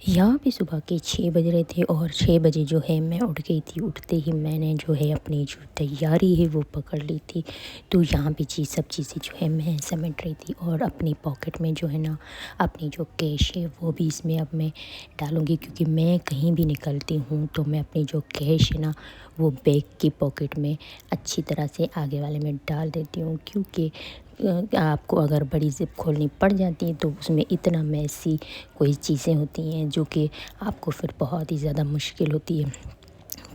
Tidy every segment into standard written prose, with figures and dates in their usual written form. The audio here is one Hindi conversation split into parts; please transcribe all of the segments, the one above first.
यहाँ पे सुबह के 6 बज रहे थे और 6 बजे जो है मैं उठ गई थी। उठते ही मैंने जो है अपनी जो तैयारी है वो पकड़ ली थी। तो यहाँ पे सब चीज़ें जो है मैं समेट रही थी और अपनी पॉकेट में जो है ना अपनी जो कैश है वो भी इसमें अब मैं डालूँगी, क्योंकि मैं कहीं भी निकलती हूँ तो मैं अपनी जो कैश है ना वो बैग की पॉकेट में अच्छी तरह से आगे वाले में डाल देती हूँ। क्योंकि आपको अगर बड़ी ज़िप खोलनी पड़ जाती है तो उसमें इतना मैसी कोई चीज़ें होती हैं जो कि आपको फिर बहुत ही ज़्यादा मुश्किल होती है।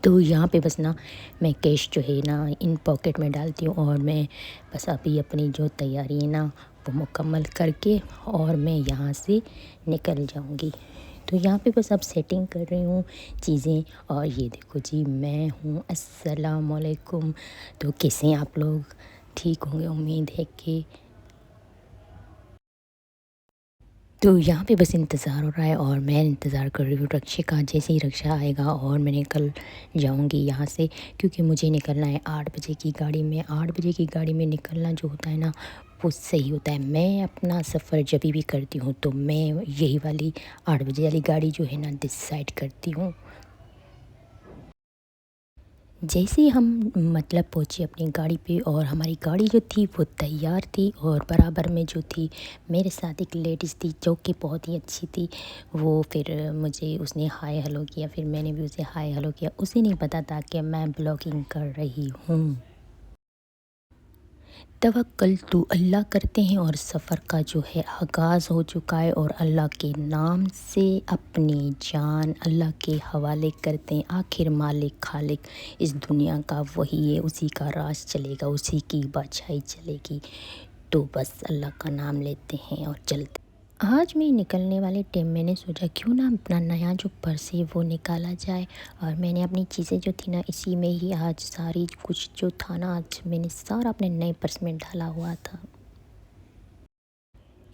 तो यहाँ पे बस ना मैं कैश जो है ना इन पॉकेट में डालती हूँ और मैं बस अभी अपनी जो तैयारी है ना वो मुकम्मल करके और मैं यहाँ से निकल जाऊँगी। तो यहाँ पे बस अब सेटिंग कर रही हूँ चीज़ें। और ये देखो जी, मैं हूँ। अस्सलाम वालेकुम। तो कैसे हैं आप लोग? ठीक होंगे उम्मीद है कि। तो यहाँ पे बस इंतज़ार हो रहा है और मैं इंतज़ार कर रही हूँ रक्षे का। जैसे ही रक्षा आएगा और मैं निकल जाऊँगी यहाँ से, क्योंकि मुझे निकलना है 8 बजे की गाड़ी में। 8 बजे की गाड़ी में निकलना जो होता है ना वो सही होता है। मैं अपना सफ़र जब भी करती हूँ तो मैं यही वाली 8 बजे वाली गाड़ी जो है ना डिसाइड करती हूँ। जैसे ही हम मतलब पहुँचे अपनी गाड़ी पे, और हमारी गाड़ी जो थी वो तैयार थी और बराबर में जो थी मेरे साथ एक लेडीज़ थी जो कि बहुत ही अच्छी थी। वो फिर मुझे उसने हाय हेलो किया, फिर मैंने भी उसे हाय हेलो किया। उसे नहीं पता था कि मैं ब्लॉगिंग कर रही हूँ। तवक्कल तो अल्लाह करते हैं और सफ़र का जो है आगाज़ हो चुका है, और अल्लाह के नाम से अपनी जान अल्लाह के हवाले करते हैं। आखिर मालिक खालिक इस दुनिया का वही है, उसी का राज चलेगा, उसी की बादशाही चलेगी। तो बस अल्लाह का नाम लेते हैं और चलते। आज मैं निकलने वाले टाइम मैंने सोचा क्यों ना अपना नया जो पर्स है वो निकाला जाए। और मैंने अपनी चीज़ें जो थी ना इसी में ही आज सारी कुछ जो था ना आज मैंने सारा अपने नए पर्स में डाला हुआ था।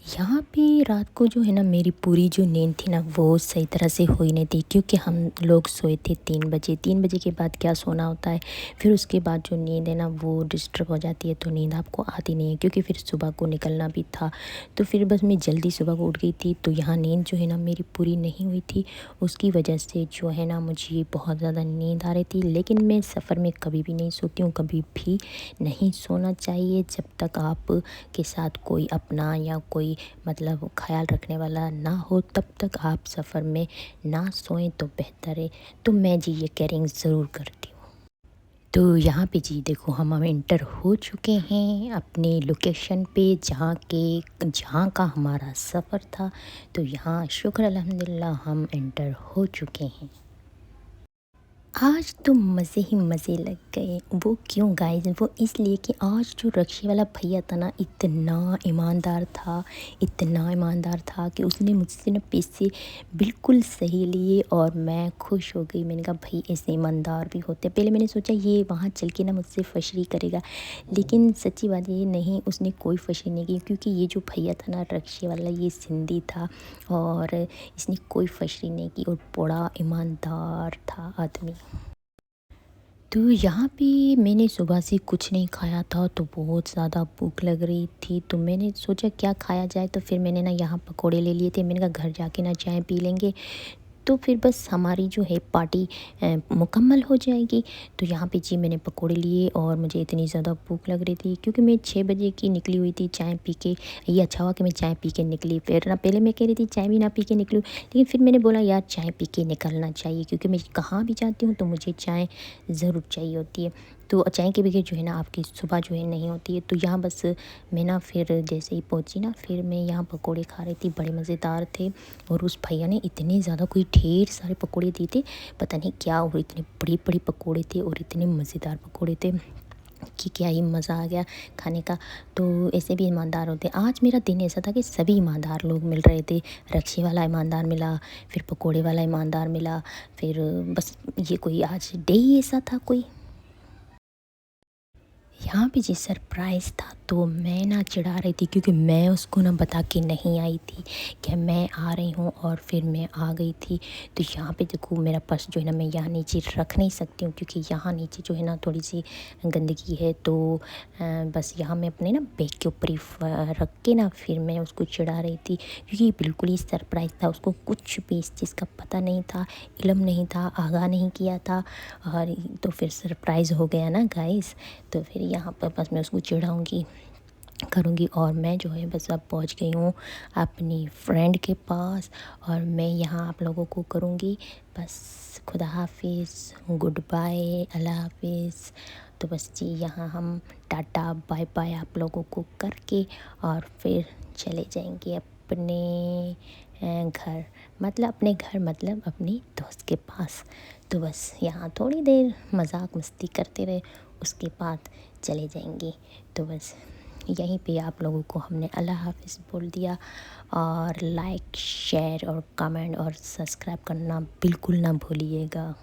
यहाँ पे रात को जो है ना मेरी पूरी जो नींद थी ना वो सही तरह से हुई नहीं थी, क्योंकि हम लोग सोए थे 3 बजे। 3 बजे के बाद क्या सोना होता है, फिर उसके बाद जो नींद है ना वो डिस्टर्ब हो जाती है, तो नींद आपको आती नहीं है, क्योंकि फिर सुबह को निकलना भी था। तो फिर बस मैं जल्दी सुबह को उठ गई थी, तो यहाँ नींद जो है ना मेरी पूरी नहीं हुई थी। उसकी वजह से जो है ना मुझे बहुत ज़्यादा नींद आ रही थी। लेकिन मैं सफ़र में कभी भी नहीं सोती हूँ, कभी भी नहीं सोना चाहिए जब तक आप के साथ कोई अपना या कोई मतलब ख़्याल रखने वाला ना हो, तब तक आप सफ़र में ना सोएं तो बेहतर है। तो मैं जी ये कैरिंग ज़रूर करती हूँ। तो यहाँ पे जी देखो हम एंटर हो चुके हैं अपने लोकेशन पे, जहाँ का हमारा सफ़र था। तो यहाँ शुक्र अल्हम्दुलिल्लाह हम एंटर हो चुके हैं। आज तो मज़े ही मज़े लग गए। वो क्यों गाइस, वो इसलिए कि आज जो रक्शे वाला भैया था ना इतना ईमानदार था कि उसने मुझसे ना पैसे बिल्कुल सही लिए और मैं खुश हो गई। मैंने कहा भाई ऐसे ईमानदार भी होते हैं। पहले मैंने सोचा ये वहाँ चल के ना मुझसे फशरी करेगा, लेकिन सच्ची बात ये नहीं, उसने कोई फशरी नहीं की, क्योंकि ये जो भैया था ना रक्शे वाला ये सिंधी था और इसने कोई फशरी नहीं की और बड़ा ईमानदार था आदमी। तो यहाँ पे मैंने सुबह से कुछ नहीं खाया था, तो बहुत ज़्यादा भूख लग रही थी। तो मैंने सोचा क्या खाया जाए, तो फिर मैंने ना यहाँ पकोड़े ले लिए थे। मैंने कहा घर जाके ना चाय पी लेंगे, तो फिर बस हमारी जो है पार्टी मुकम्मल हो जाएगी। तो यहाँ पे जी मैंने पकोड़े लिए और मुझे इतनी ज़्यादा भूख लग रही थी, क्योंकि मैं 6 बजे की निकली हुई थी चाय पी के। ये अच्छा हुआ कि मैं चाय पी के निकली, फिर ना पहले मैं कह रही थी चाय भी ना पी के निकलूँ, लेकिन फिर मैंने बोला यार चाय पी के निकलना चाहिए, क्योंकि मैं कहाँ भी जाती हूँ तो मुझे चाय ज़रूर चाहिए होती है। तो चाय के बगैर जो है ना आपकी सुबह जो है नहीं होती है। तो यहाँ बस मैं ना फिर जैसे ही पहुँची ना, फिर मैं यहाँ पकोड़े खा रही थी, बड़े मज़ेदार थे। और उस भैया ने इतने ज़्यादा कोई ढेर सारे पकोड़े दिए थे, पता नहीं क्या, और इतने बड़े बड़े पकोड़े थे और इतने मज़ेदार पकोड़े थे कि क्या ही मज़ा आ गया खाने का। तो ऐसे भी ईमानदार होते। आज मेरा दिन ऐसा था कि सभी ईमानदार लोग मिल रहे थे। रक्शे वाला ईमानदार मिला, फिर पकोड़े वाला ईमानदार मिला, फिर बस ये कोई आज डे ही ऐसा था कोई। यहाँ पे जी सरप्राइज़ था, तो मैं ना चिढ़ा रही थी क्योंकि मैं उसको ना बता के नहीं आई थी कि मैं आ रही हूँ और फिर मैं आ गई थी। तो यहाँ पे देखो मेरा पर्स जो है ना मैं यहाँ नीचे रख नहीं सकती हूँ क्योंकि यहाँ नीचे जो है ना थोड़ी सी गंदगी है। तो बस यहाँ मैं अपने ना बैग के ऊपर ही रख के ना फिर मैं उसको चिढ़ा रही थी क्योंकि ये बिल्कुल ही सरप्राइज़ था। उसको कुछ भी इस चीज़ का पता नहीं था, इल्म नहीं था, आगाह नहीं किया था और तो फिर सरप्राइज़ हो गया ना गाइस। तो फिर यहाँ पर बस मैं उसको चिढ़ाऊँगी करूँगी और मैं जो है बस अब पहुँच गई हूँ अपनी फ्रेंड के पास और मैं यहाँ आप लोगों को करूँगी बस खुदा हाफिज़, गुड बाय, अल्लाह हाफिज़। तो बस जी यहाँ हम टाटा बाय बाय आप लोगों को करके और फिर चले जाएंगे अपने घर मतलब अपनी दोस्त के पास। तो बस यहाँ थोड़ी देर मजाक मस्ती करते रहे, उसके बाद चले जाएंगे। तो बस यहीं पे आप लोगों को हमने अल्लाह हाफ़िज़ बोल दिया और लाइक शेयर और कमेंट और सब्सक्राइब करना बिल्कुल ना भूलिएगा।